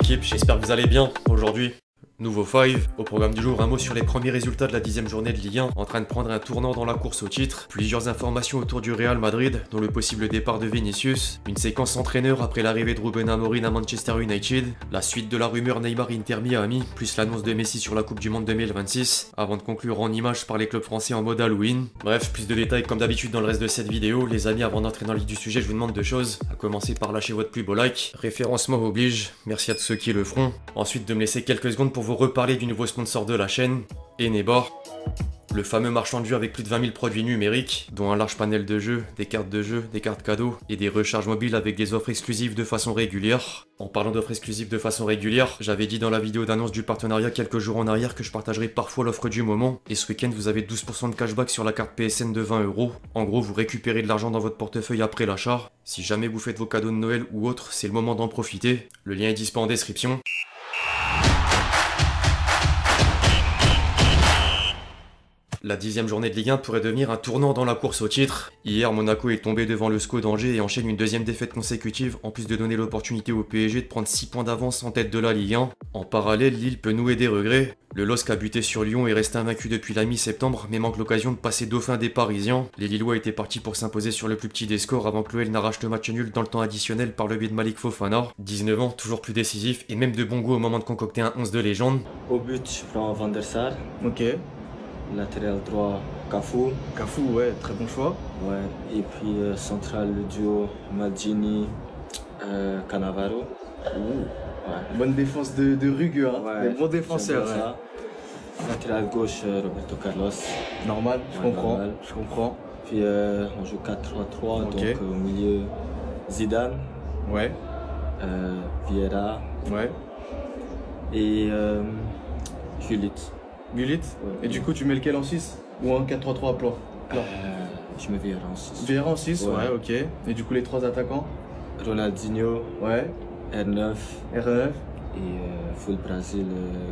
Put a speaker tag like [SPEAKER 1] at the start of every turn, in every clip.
[SPEAKER 1] l'équipe, j'espère que vous allez bien aujourd'hui. Nouveau 5, au programme du jour, un mot sur les premiers résultats de la 10e journée de Ligue 1, en train de prendre un tournant dans la course au titre, plusieurs informations autour du Real Madrid, dont le possible départ de Vinicius, une séquence entraîneur après l'arrivée de Ruben Amorim à Manchester United, la suite de la rumeur Neymar-Inter Miami, plus l'annonce de Messi sur la Coupe du Monde 2026, avant de conclure en images par les clubs français en mode Halloween. Bref, plus de détails comme d'habitude dans le reste de cette vidéo. Les amis, avant d'entrer dans le vif du sujet, je vous demande deux choses, à commencer par lâcher votre plus beau like, référencement oblige, merci à tous ceux qui le feront, ensuite de me laisser quelques secondes pour vous reparler du nouveau sponsor de la chaîne, Eneba, le fameux marchand de jeux avec plus de 20 000 produits numériques, dont un large panel de jeux, des cartes de jeu, des cartes cadeaux et des recharges mobiles avec des offres exclusives de façon régulière. En parlant d'offres exclusives de façon régulière, j'avais dit dans la vidéo d'annonce du partenariat quelques jours en arrière que je partagerais parfois l'offre du moment, et ce week-end vous avez 12% de cashback sur la carte PSN de 20 €. En gros, vous récupérez de l'argent dans votre portefeuille après l'achat. Si jamais vous faites vos cadeaux de Noël ou autres, c'est le moment d'en profiter. Le lien est dispo en description. La 10e journée de Ligue 1 pourrait devenir un tournant dans la course au titre. Hier, Monaco est tombé devant le SCO d'Angers et enchaîne une deuxième défaite consécutive, en plus de donner l'opportunité au PSG de prendre 6 points d'avance en tête de la Ligue 1. En parallèle, Lille peut nouer des regrets. Le LOSC a buté sur Lyon et reste invaincu depuis la mi-septembre, mais manque l'occasion de passer dauphin des Parisiens. Les Lillois étaient partis pour s'imposer sur le plus petit des scores avant que l'OL n'arrache le match nul dans le temps additionnel par le biais de Malik Fofana. 19 ans, toujours plus décisif et même de bon goût au moment de concocter un 11 de légende.
[SPEAKER 2] Au but, je prends Van der Sar.
[SPEAKER 3] Ok.
[SPEAKER 2] Latéral droit, Cafu.
[SPEAKER 3] Cafu, ouais, très bon choix.
[SPEAKER 2] Ouais. Et puis central, le duo Maldini, Cannavaro. Ouais.
[SPEAKER 3] Bonne défense de Rugue, hein.
[SPEAKER 2] Ouais,
[SPEAKER 3] Des bons défenseurs.
[SPEAKER 2] j'aime bien ça. Latéral gauche, Roberto Carlos.
[SPEAKER 3] Normal, je
[SPEAKER 2] Ouais,
[SPEAKER 3] comprends.
[SPEAKER 2] normal.
[SPEAKER 3] Je comprends.
[SPEAKER 2] Puis on joue 4-3-3,
[SPEAKER 3] Ok.
[SPEAKER 2] donc au milieu Zidane,
[SPEAKER 3] Ouais.
[SPEAKER 2] Vieira
[SPEAKER 3] Ouais.
[SPEAKER 2] et Gullit.
[SPEAKER 3] Gullit.
[SPEAKER 2] Ouais.
[SPEAKER 3] Et du coup, tu mets lequel en 6 ou en 4-3-3 à plat?
[SPEAKER 2] Je me Vieira en 6.
[SPEAKER 3] Vieira en 6,
[SPEAKER 2] Ouais.
[SPEAKER 3] ouais, ok. Et du coup, les 3 attaquants?
[SPEAKER 2] Ronaldinho,
[SPEAKER 3] Ouais.
[SPEAKER 2] R9
[SPEAKER 3] RF.
[SPEAKER 2] et full Brésil,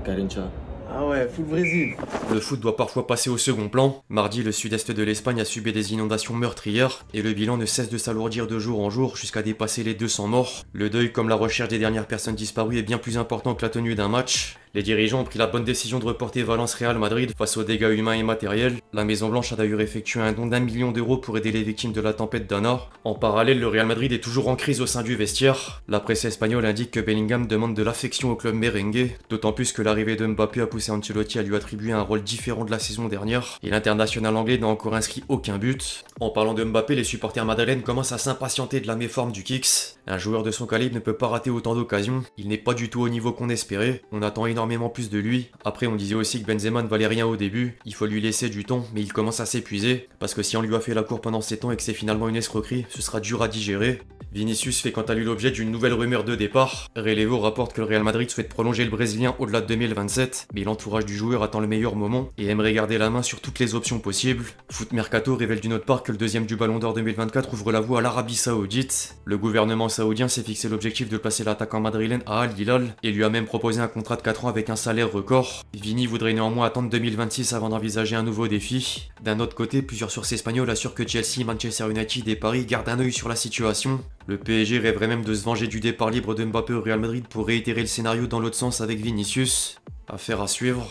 [SPEAKER 2] Garrincha.
[SPEAKER 3] Ah ouais, full Brésil.
[SPEAKER 1] Le foot doit parfois passer au second plan. Mardi, le sud-est de l'Espagne a subi des inondations meurtrières et le bilan ne cesse de s'alourdir de jour en jour jusqu'à dépasser les 200 morts. Le deuil comme la recherche des dernières personnes disparues est bien plus important que la tenue d'un match. Les dirigeants ont pris la bonne décision de reporter Valence-Real Madrid face aux dégâts humains et matériels. La Maison-Blanche a d'ailleurs effectué un don d'1 million d'euros pour aider les victimes de la tempête Dana. En parallèle, le Real Madrid est toujours en crise au sein du vestiaire. La presse espagnole indique que Bellingham demande de l'affection au club merengue, d'autant plus que l'arrivée de Mbappé a poussé Ancelotti à lui attribuer un rôle différent de la saison dernière, et l'international anglais n'a encore inscrit aucun but. En parlant de Mbappé, les supporters madrilènes commencent à s'impatienter de la méforme du Kicks. Un joueur de son calibre ne peut pas rater autant d'occasions, il n'est pas du tout au niveau qu'on espérait, on attend énormément plus de lui. Après, on disait aussi que Benzema ne valait rien au début, il faut lui laisser du temps, mais il commence à s'épuiser, parce que si on lui a fait la cour pendant 7 ans et que c'est finalement une escroquerie, ce sera dur à digérer. Vinicius fait quant à lui l'objet d'une nouvelle rumeur de départ. Relevo rapporte que le Real Madrid souhaite prolonger le Brésilien au-delà de 2027, mais l'entourage du joueur attend le meilleur moment et aimerait garder la main sur toutes les options possibles. Foot Mercato révèle d'une autre part que le deuxième du Ballon d'Or 2024 ouvre la voie à l'Arabie Saoudite. Le gouvernement saoudien s'est fixé l'objectif de placer l'attaquant madrilène à Al Hilal et lui a même proposé un contrat de 4 ans avec un salaire record. Vini voudrait néanmoins attendre 2026 avant d'envisager un nouveau défi. D'un autre côté, plusieurs sources espagnoles assurent que Chelsea, Manchester United et Paris gardent un œil sur la situation. Le PSG rêverait même de se venger du départ libre de Mbappé au Real Madrid pour réitérer le scénario dans l'autre sens avec Vinicius. Affaire à suivre.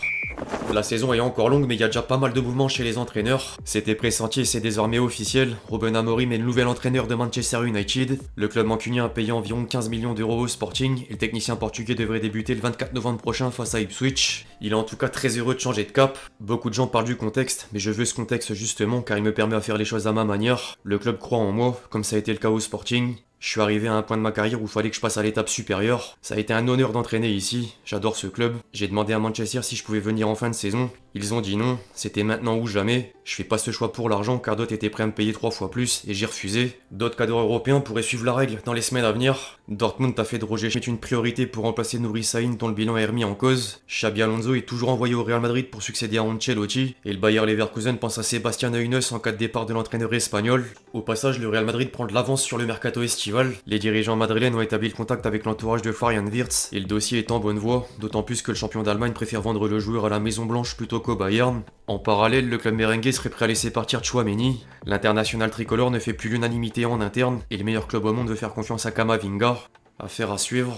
[SPEAKER 1] La saison est encore longue, mais il y a déjà pas mal de mouvements chez les entraîneurs. C'était pressenti et c'est désormais officiel. Ruben Amorim est le nouvel entraîneur de Manchester United. Le club mancunien a payé environ 15 millions d'euros au Sporting et le technicien portugais devrait débuter le 24 novembre prochain face à Ipswich. Il est en tout cas très heureux de changer de cap. Beaucoup de gens parlent du contexte, mais je veux ce contexte justement car il me permet de faire les choses à ma manière. Le club croit en moi, comme ça a été le cas au Sporting. Je suis arrivé à un point de ma carrière où il fallait que je passe à l'étape supérieure. Ça a été un honneur d'entraîner ici, j'adore ce club. J'ai demandé à Manchester si je pouvais venir en fin de saison. Ils ont dit non, c'était maintenant ou jamais. Je fais pas ce choix pour l'argent car d'autres étaient prêts à me payer 3 fois plus et j'ai refusé. D'autres cadres européens pourraient suivre la règle dans les semaines à venir. Dortmund a fait de Roger Schmidt une priorité pour remplacer Nouri Sahin dont le bilan est remis en cause. Xabi Alonso est toujours envoyé au Real Madrid pour succéder à Ancelotti. Et le Bayer Leverkusen pense à Sébastien Hoeneß en cas de départ de l'entraîneur espagnol. Au passage, le Real Madrid prend de l'avance sur le mercato estival. Les dirigeants madrilènes ont établi le contact avec l'entourage de Florian Wirtz et le dossier est en bonne voie, d'autant plus que le champion d'Allemagne préfère vendre le joueur à la Maison Blanche plutôt qu'au Bayern. En parallèle, le club merengue serait prêt à laisser partir Tchouaméni. L'international tricolore ne fait plus l'unanimité en interne et le meilleur club au monde veut faire confiance à Camavinga. Affaire à suivre.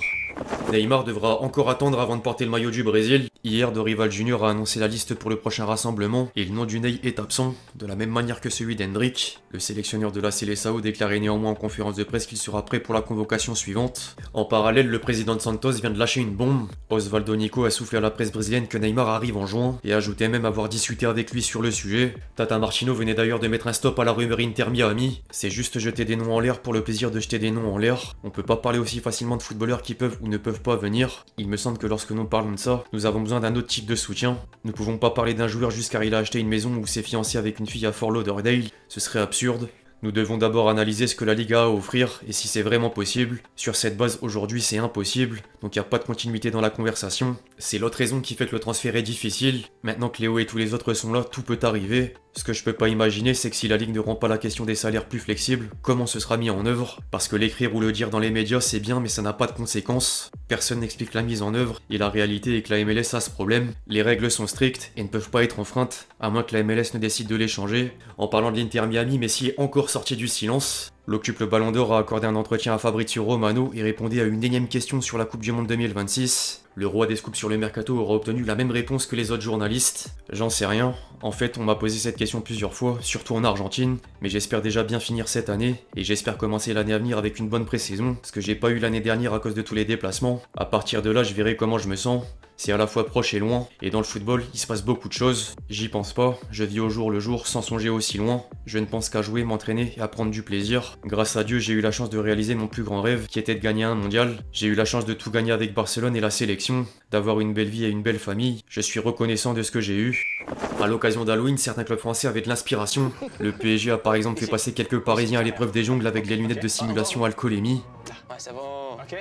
[SPEAKER 1] Neymar devra encore attendre avant de porter le maillot du Brésil. Hier, Dorival Junior a annoncé la liste pour le prochain rassemblement et le nom du Ney est absent, de la même manière que celui d'Hendrick. Le sélectionneur de la Seleção déclarait néanmoins en conférence de presse qu'il sera prêt pour la convocation suivante. En parallèle, le président de Santos vient de lâcher une bombe. Osvaldo Nico a soufflé à la presse brésilienne que Neymar arrive en juin et ajoutait même avoir discuté avec lui sur le sujet. Tata Martino venait d'ailleurs de mettre un stop à la rumeur Inter Miami. C'est juste jeter des noms en l'air pour le plaisir de jeter des noms en l'air. On peut pas parler aussi facilement de footballeurs qui peuvent ou ne peuvent pas venir. Il me semble que lorsque nous parlons de ça, nous avons besoin d'un autre type de soutien. Nous pouvons pas parler d'un joueur juste car il a acheté une maison ou s'est fiancé avec une fille à Fort Lauderdale. Ce serait absurde. Nous devons d'abord analyser ce que la Liga a à offrir et si c'est vraiment possible. Sur cette base, aujourd'hui, c'est impossible, donc il n'y a pas de continuité dans la conversation. C'est l'autre raison qui fait que le transfert est difficile. Maintenant que Léo et tous les autres sont là, tout peut arriver. Ce que je peux pas imaginer, c'est que si la Ligue ne rend pas la question des salaires plus flexibles, comment ce sera mis en œuvre? Parce que l'écrire ou le dire dans les médias, c'est bien, mais ça n'a pas de conséquences. Personne n'explique la mise en œuvre, et la réalité est que la MLS a ce problème. Les règles sont strictes et ne peuvent pas être enfreintes, à moins que la MLS ne décide de les changer. En parlant de l'Inter Miami, Messi est encore sorti du silence. L'occupe le Ballon d'Or a accordé un entretien à Fabrizio Romano et répondait à une énième question sur la Coupe du Monde 2026. Le roi des scoops sur le mercato aura obtenu la même réponse que les autres journalistes. J'en sais rien. En fait, on m'a posé cette question plusieurs fois, surtout en Argentine, mais j'espère déjà bien finir cette année, et j'espère commencer l'année à venir avec une bonne pré-saison, ce que j'ai pas eu l'année dernière à cause de tous les déplacements. À partir de là, je verrai comment je me sens. C'est à la fois proche et loin, et dans le football, il se passe beaucoup de choses. J'y pense pas, je vis au jour le jour sans songer aussi loin. Je ne pense qu'à jouer, m'entraîner et à prendre du plaisir. Grâce à Dieu, j'ai eu la chance de réaliser mon plus grand rêve, qui était de gagner un mondial. J'ai eu la chance de tout gagner avec Barcelone et la sélection, d'avoir une belle vie et une belle famille. Je suis reconnaissant de ce que j'ai eu. À l'occasion d'Halloween, certains clubs français avaient de l'inspiration. Le PSG a par exemple fait passer quelques Parisiens à l'épreuve des jungles avec les lunettes de simulation alcoolémie.
[SPEAKER 4] Ouais, c'est bon. Ok.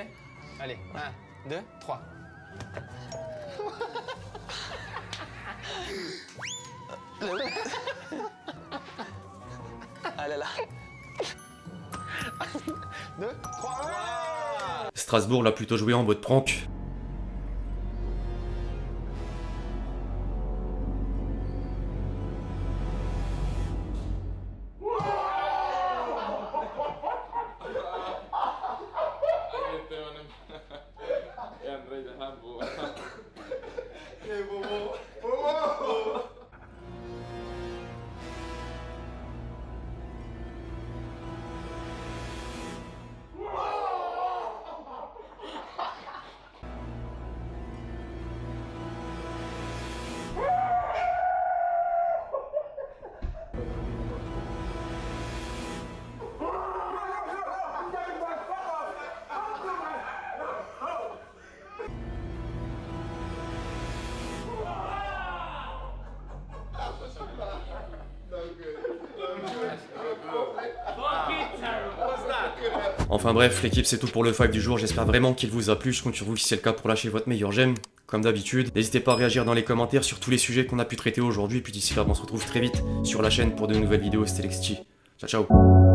[SPEAKER 4] Allez, 1, 2, 3. Ah là là. 2, 3.
[SPEAKER 1] Strasbourg l'a plutôt joué en mode prank. Enfin bref, l'équipe c'est tout pour le 5 du jour, j'espère vraiment qu'il vous a plu, je compte sur vous si c'est le cas pour lâcher votre meilleur j'aime, comme d'habitude. N'hésitez pas à réagir dans les commentaires sur tous les sujets qu'on a pu traiter aujourd'hui, puis d'ici là on se retrouve très vite sur la chaîne pour de nouvelles vidéos, c'était Lexti. Ciao ciao.